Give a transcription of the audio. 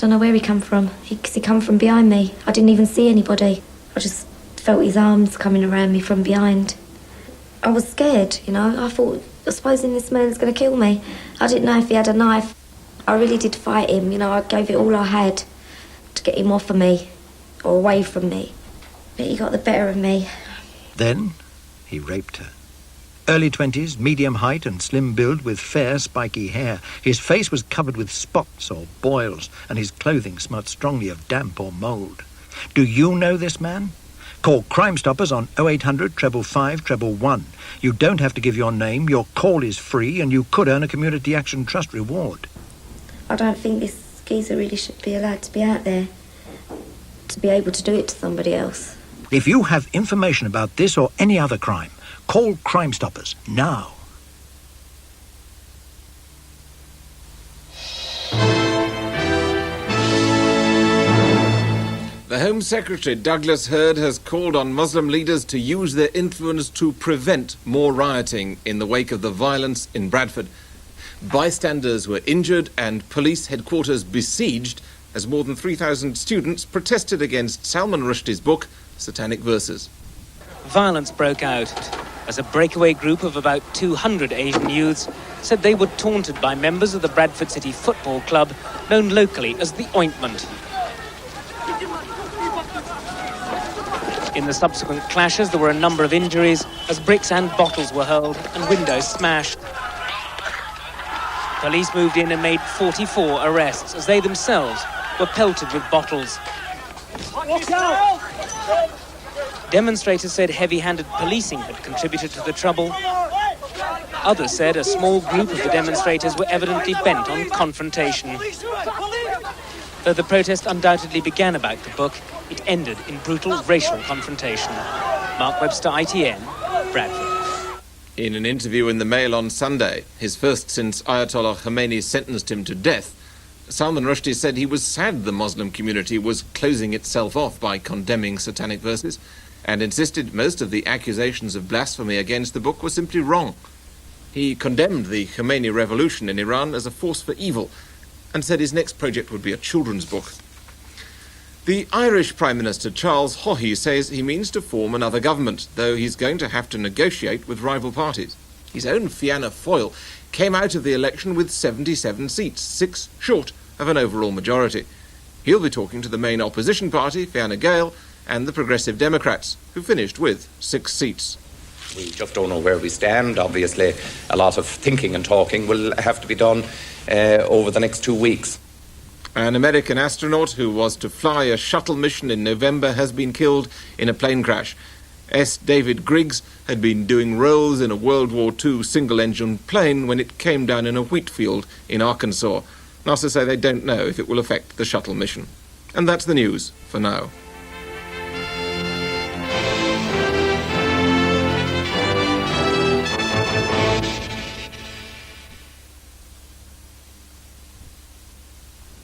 don't know where he come from. He come from behind me. I didn't even see anybody. I just felt his arms coming around me from behind. I was scared, you know. I thought, supposing this man's going to kill me. I didn't know if he had a knife. I really did fight him, you know. I gave it all I had to get him off of me or away from me. But he got the better of me. Then he raped her. Early 20s, medium height and slim build with fair, spiky hair. His face was covered with spots or boils, and his clothing smelt strongly of damp or mould. Do you know this man? Call Crime Stoppers on 0800 555 111. You don't have to give your name, your call is free, and you could earn a Community Action Trust reward. I don't think this geezer really should be allowed to be out there, to be able to do it to somebody else. If you have information about this or any other crime, call Crime Stoppers now. The Home Secretary, Douglas Hurd, has called on Muslim leaders to use their influence to prevent more rioting in the wake of the violence in Bradford. Bystanders were injured and police headquarters besieged as more than 3,000 students protested against Salman Rushdie's book, Satanic Verses. Violence broke out as a breakaway group of about 200 Asian youths said they were taunted by members of the Bradford City Football Club, known locally as the Ointment. In the subsequent clashes, there were a number of injuries as bricks and bottles were hurled and windows smashed. Police moved in and made 44 arrests as they themselves were pelted with bottles. Demonstrators said heavy-handed policing had contributed to the trouble. Others said a small group of the demonstrators were evidently bent on confrontation. Though the protest undoubtedly began about the book, it ended in brutal racial confrontation. Mark Webster, ITN, Bradford. In an interview in the Mail on Sunday, his first since Ayatollah Khomeini sentenced him to death, Salman Rushdie said he was sad the Muslim community was closing itself off by condemning Satanic Verses, and insisted most of the accusations of blasphemy against the book were simply wrong. He condemned the Khomeini revolution in Iran as a force for evil, and said his next project would be a children's book. The Irish Prime Minister Charles Haughey says he means to form another government, though he's going to have to negotiate with rival parties. His own Fianna Fáil came out of the election with 77 seats, 6 short of an overall majority. He'll be talking to the main opposition party, Fianna Gael, and the Progressive Democrats, who finished with 6 seats. We just don't know where we stand. Obviously, a lot of thinking and talking will have to be done over the next 2 weeks. An American astronaut who was to fly a shuttle mission in November has been killed in a plane crash. S. David Griggs had been doing rolls in a World War II single-engine plane when it came down in a wheat field in Arkansas. NASA say they don't know if it will affect the shuttle mission. And that's the news for now.